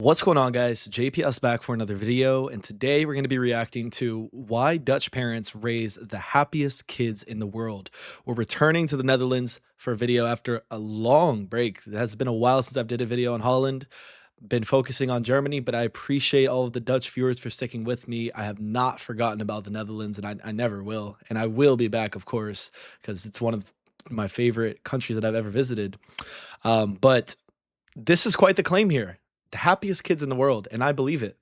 What's going on, guys? JPS back for another video, and today we're going to be reacting to why Dutch parents raise the happiest kids in the world. We're returning to the Netherlands for a video after a long break. It has been a while since I've did a video on Holland. Been focusing on Germany, but I appreciate all of the Dutch viewers for sticking with me. I have not forgotten about the Netherlands, and I never will. And I will be back, of course, because it's one of my favorite countries that I've ever visited. But this is quite the claim here. The happiest kids in the world, and I believe it.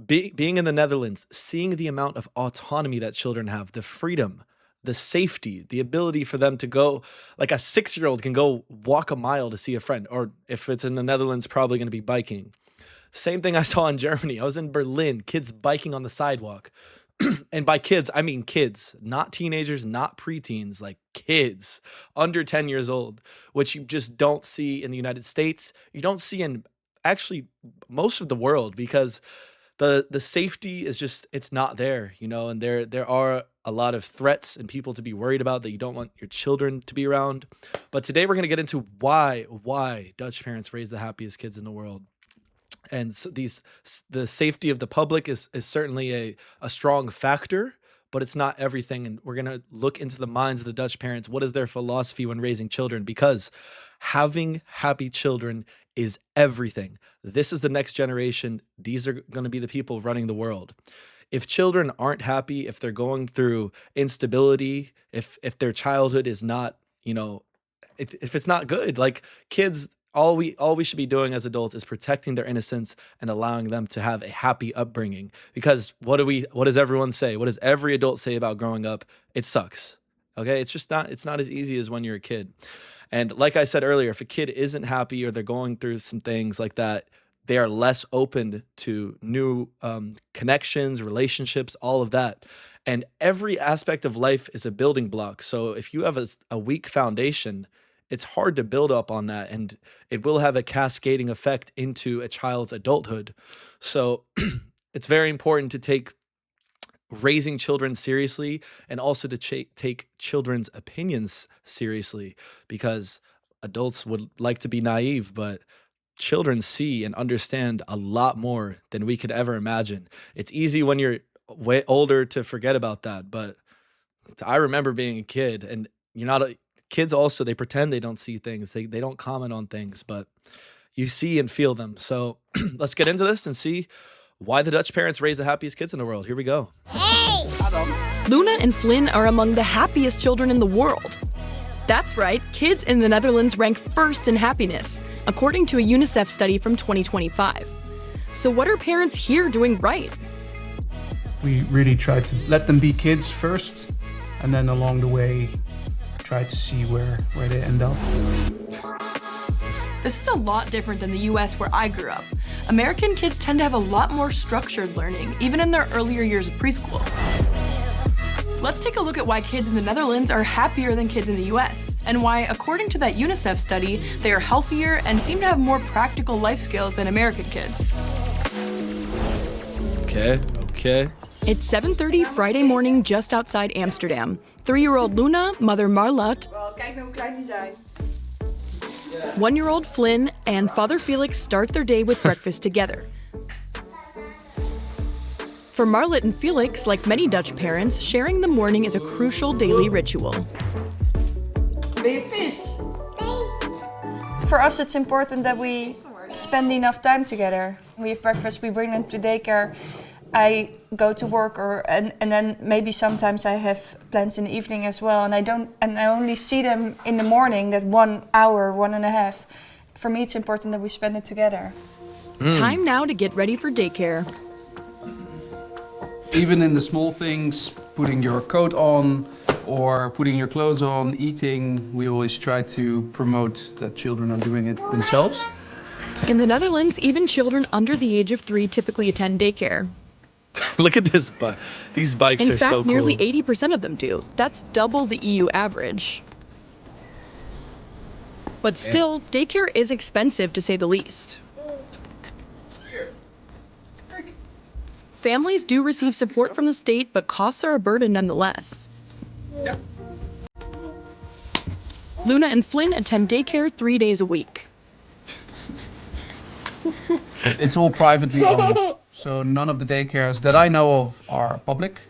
Being in the Netherlands, seeing the amount of autonomy that children have, the freedom, the safety, the ability for them to go, like a 6-year-old can go walk a mile to see a friend, or if it's in the Netherlands, probably going to be biking. Same thing I saw in Germany. I was in Berlin, kids biking on the sidewalk. And by kids, I mean kids, not teenagers, not preteens, like kids under 10 years old, which you just don't see in the United States. You don't see in actually most of the world, because the safety is just, it's not there, and there are a lot of threats and people to be worried about that you don't want your children to be around. But today we're going to get into why Dutch parents raise the happiest kids in the world. And so the safety of the public is certainly a strong factor, but it's not everything. And we're going to look into the minds of the Dutch parents. What is their philosophy when raising children? Because having happy children is everything. This is the next generation. These are going to be the people running the world. If children aren't happy, if they're going through instability, if their childhood is not, if it's not good, like kids, all we should be doing as adults is protecting their innocence and allowing them to have a happy upbringing. Because what does everyone say? What does every adult say about growing up? It sucks. Okay? It's not as easy as when you're a kid. And like I said earlier, if a kid isn't happy or they're going through some things like that, they are less open to new connections, relationships, all of that. And every aspect of life is a building block. So if you have a weak foundation, it's hard to build up on that, and it will have a cascading effect into a child's adulthood. So it's very important to take raising children seriously, and also to take children's opinions seriously, because adults would like to be naive, but children see and understand a lot more than we could ever imagine. It's easy when you're way older to forget about that, but I remember being a kid, and kids also, they pretend they don't see things. They don't comment on things, but you see and feel them. So let's get into this and see why the Dutch parents raise the happiest kids in the world. Here we go. Hey! Luna and Flynn are among the happiest children in the world. That's right, kids in the Netherlands rank first in happiness, according to a UNICEF study from 2025. So what are parents here doing right? We really try to let them be kids first, and then along the way, try to see where they end up. This is a lot different than the US where I grew up. American kids tend to have a lot more structured learning, even in their earlier years of preschool. Let's take a look at why kids in the Netherlands are happier than kids in the US, and why, according to that UNICEF study, they are healthier and seem to have more practical life skills than American kids. Okay. It's 7:30 Friday morning just outside Amsterdam. 3-year-old Luna, mother Marlot, Kijk nou hoe klein die zijn. 1-year-old Flynn, and father Felix start their day with breakfast together. For Marlot and Felix, like many Dutch parents, sharing the morning is a crucial daily ritual. Ben je vis? For us, it's important that we spend enough time together. We have breakfast, we bring them to daycare. I go to work, and then maybe sometimes I have plans in the evening as well, and I only see them in the morning, that 1 hour, 1.5. For me, it's important that we spend it together. Time now to get ready for daycare. Even in the small things, putting your coat on or putting your clothes on, eating, we always try to promote that children are doing it themselves. In the Netherlands, even children under the age of 3 typically attend daycare. Look at this bike. These bikes In are fact, so cool. nearly 80% of them do. That's double the EU average. But still, daycare is expensive, to say the least. Families do receive support from the state, but costs are a burden nonetheless. Luna and Flynn attend daycare 3 days a week. It's all privately owned. So none of the daycares that I know of are public.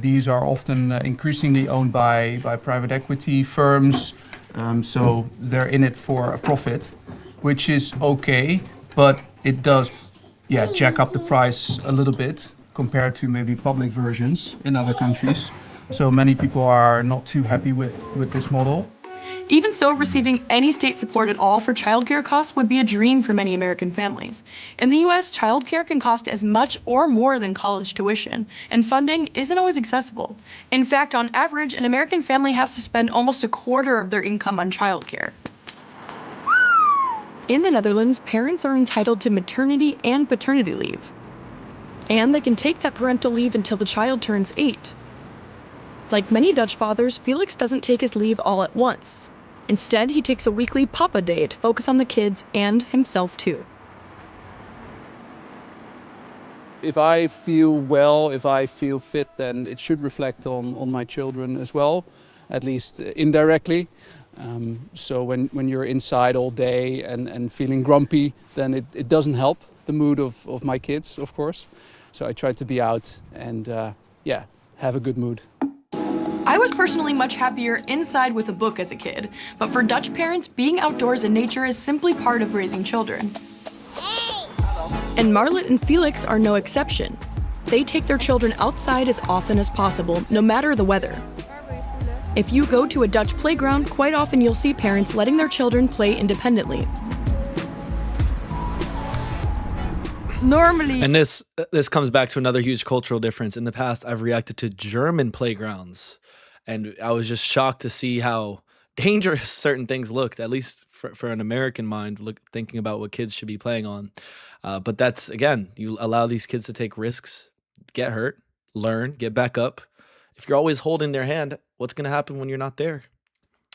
These are often increasingly owned by private equity firms. So they're in it for a profit, which is okay, but it does, yeah, jack up the price a little bit compared to maybe public versions in other countries. So many people are not too happy with this model. Even so, receiving any state support at all for childcare costs would be a dream for many American families. In the US, childcare can cost as much or more than college tuition, and funding isn't always accessible. In fact, on average, an American family has to spend almost a quarter of their income on childcare. In the Netherlands, parents are entitled to maternity and paternity leave. And they can take that parental leave until the child turns 8. Like many Dutch fathers, Felix doesn't take his leave all at once. Instead, he takes a weekly Papa Day to focus on the kids and himself too. If I feel well, if I feel fit, then it should reflect on my children as well, at least indirectly. So when you're inside all day and feeling grumpy, then it doesn't help the mood of my kids, of course. So I try to be out and yeah, have a good mood. I was personally much happier inside with a book as a kid, but for Dutch parents, being outdoors in nature is simply part of raising children. And Marlet and Felix are no exception. They take their children outside as often as possible, no matter the weather. If you go to a Dutch playground, quite often you'll see parents letting their children play independently. Normally, And this comes back to another huge cultural difference. In the past, I've reacted to German playgrounds, and I was just shocked to see how dangerous certain things looked, at least for an American mind, thinking about what kids should be playing on. But that's, again, you allow these kids to take risks, get hurt, learn, get back up. If you're always holding their hand, what's going to happen when you're not there?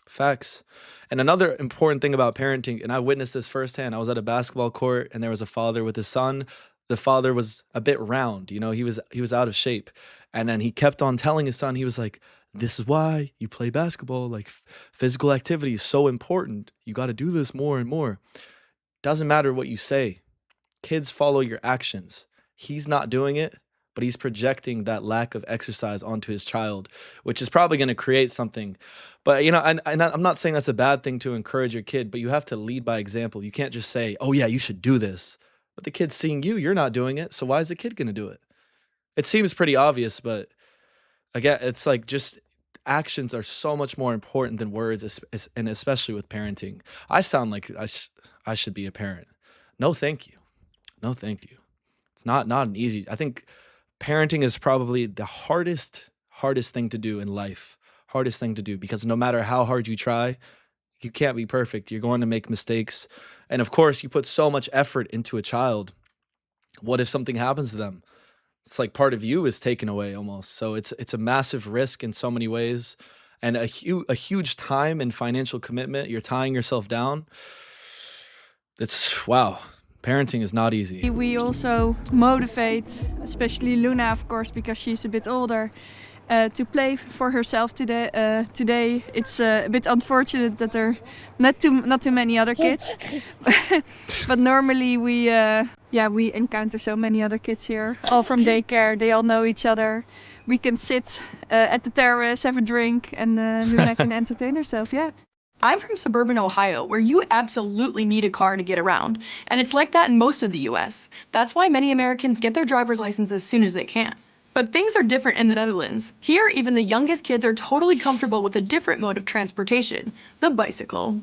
Facts. And another important thing about parenting, and I witnessed this firsthand. I was at a basketball court and there was a father with his son. The father was a bit round, you know, he was out of shape. And then he kept on telling his son, he was like, this is why you play basketball. Like physical activity is so important. You got to do this more and more. Doesn't matter what you say. Kids follow your actions. He's not doing it, but he's projecting that lack of exercise onto his child, which is probably going to create something. But, you know, and I'm not saying that's a bad thing to encourage your kid, but you have to lead by example. You can't just say, oh, yeah, you should do this. But the kid's seeing you're not doing it. So why is the kid going to do it? It seems pretty obvious, but again, it's like just actions are so much more important than words, and especially with parenting. I sound like I should be a parent. No, thank you. No, thank you. It's not an easy. I think parenting is probably the hardest thing to do in life. Hardest thing to do, because no matter how hard you try, you can't be perfect. You're going to make mistakes. And of course, you put so much effort into a child. What if something happens to them? It's like part of you is taken away almost. So it's a massive risk in so many ways, and a huge time and financial commitment. You're tying yourself down. It's wow. Parenting is not easy. we also motivate, especially Luna, of course, because she's a bit older, to play for herself today. Today, it's a bit unfortunate that there are not too many other kids, but normally we encounter so many other kids here, all from daycare. They all know each other. We can sit at the terrace, have a drink, and Luna can entertain herself. Yeah. I'm from suburban Ohio, where you absolutely need a car to get around, and it's like that in most of the US. That's why many Americans get their driver's license as soon as they can. But things are different in the Netherlands. Here, even the youngest kids are totally comfortable with a different mode of transportation, the bicycle.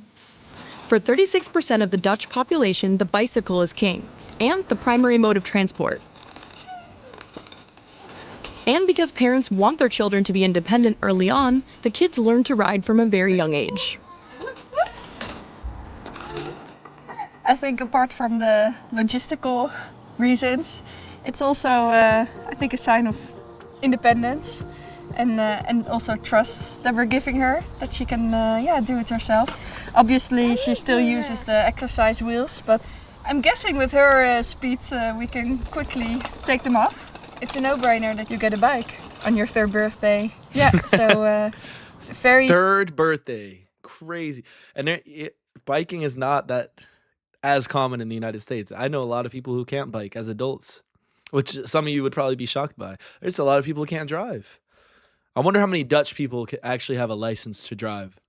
For 36% of the Dutch population, the bicycle is king, and the primary mode of transport. And because parents want their children to be independent early on, the kids learn to ride from a very young age. I think apart from the logistical reasons, it's also I think a sign of independence and also trust that we're giving her, that she can do it herself. Obviously, she still uses the exercise wheels, but I'm guessing with her speed we can quickly take them off. It's a no-brainer that you get a bike on your 3rd birthday. Yeah, so very 3rd birthday, crazy. And biking is not that as common in the United States. I know a lot of people who can't bike as adults, which some of you would probably be shocked by. There's a lot of people who can't drive. I wonder how many Dutch people actually have a license to drive.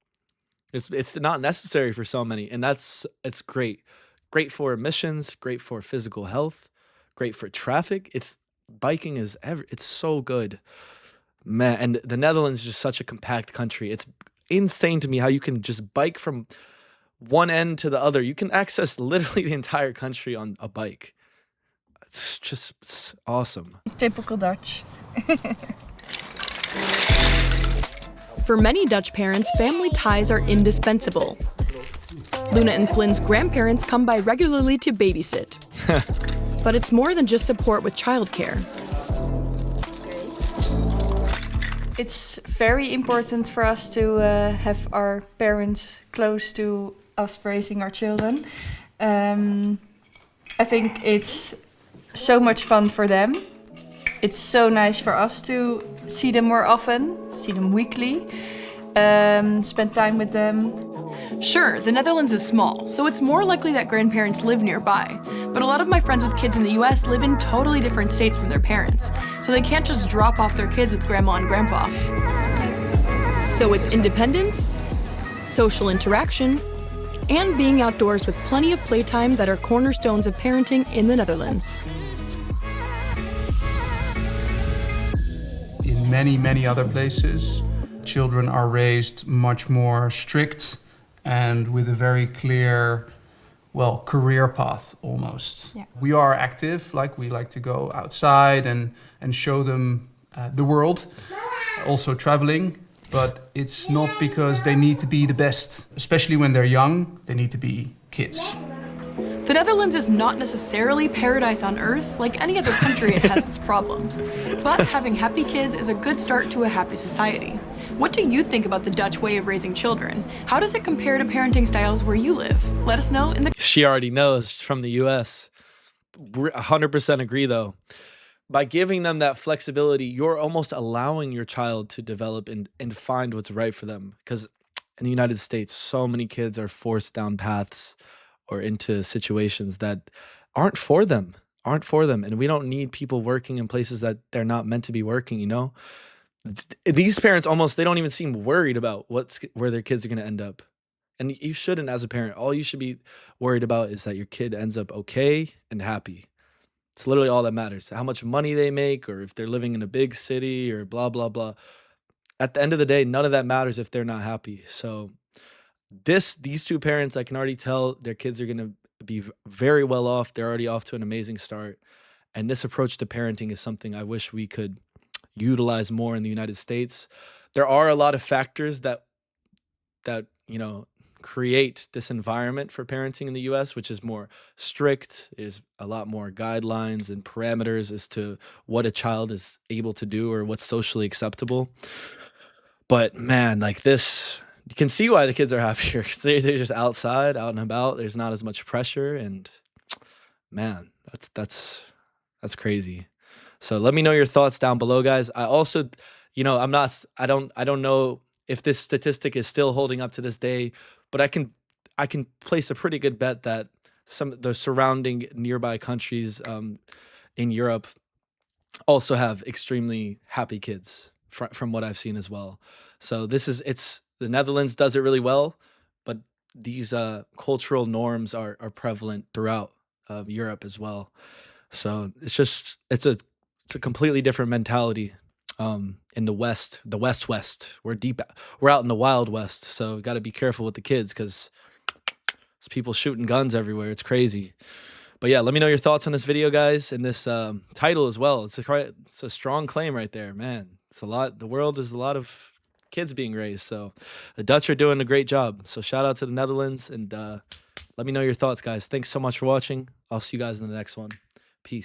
It's not necessary for so many, and it's great. Great for emissions, great for physical health, great for traffic. Biking is it's so good. Man, and the Netherlands is just such a compact country. It's insane to me how you can just bike from one end to the other. You can access literally the entire country on a bike. It's awesome. Typical Dutch. For many Dutch parents, family ties are indispensable. Luna and Flynn's grandparents come by regularly to babysit. But it's more than just support with childcare. It's very important for us to have our parents close to us raising our children. I think it's so much fun for them. It's so nice for us to see them more often, see them weekly, spend time with them. Sure, the Netherlands is small, so it's more likely that grandparents live nearby. But a lot of my friends with kids in the US live in totally different states from their parents, so they can't just drop off their kids with grandma and grandpa. So it's independence, social interaction, and being outdoors with plenty of playtime that are cornerstones of parenting in the Netherlands. In many, many other places, children are raised much more strict and with a very clear, well, career path almost. Yeah. We are active, like we like to go outside and show them the world, also traveling, but it's not because they need to be the best, especially when they're young, they need to be kids. The Netherlands is not necessarily paradise on earth. Like any other country, it has its problems. But having happy kids is a good start to a happy society. What do you think about the Dutch way of raising children? How does it compare to parenting styles where you live? Let us know in the... She already knows from the US. 100% agree though. By giving them that flexibility, you're almost allowing your child to develop and find what's right for them. Because in the United States, so many kids are forced down paths or into situations that aren't for them. And we don't need people working in places that they're not meant to be working, you know? These parents they don't even seem worried about where their kids are going to end up. And you shouldn't as a parent. All you should be worried about is that your kid ends up okay and happy. It's literally all that matters. How much money they make or if they're living in a big city or blah, blah, blah. At the end of the day, none of that matters if they're not happy. So these two parents, I can already tell their kids are going to be very well off. They're already off to an amazing start. And this approach to parenting is something I wish we could utilize more in the United States. There are a lot of factors that create this environment for parenting in the US, which is more strict, is a lot more guidelines and parameters as to what a child is able to do or what's socially acceptable. But man, like this, you can see why the kids are happier because they're just outside, out and about. There's not as much pressure, and man, that's crazy. So let me know your thoughts down below, guys. I also, I don't know if this statistic is still holding up to this day, but I can place a pretty good bet that some of the surrounding nearby countries in Europe also have extremely happy kids from what I've seen as well. So the Netherlands does it really well, but these cultural norms are prevalent throughout Europe as well. So it's a completely different mentality in the West, West. We're out in the Wild West, so got to be careful with the kids because there's people shooting guns everywhere. It's crazy. But yeah, let me know your thoughts on this video, guys, and this title as well. It's a strong claim right there, man. It's a lot. The world is a lot of kids being raised, so the Dutch are doing a great job. So shout out to the Netherlands, and let me know your thoughts, guys. Thanks so much for watching. I'll see you guys in the next one. Peace.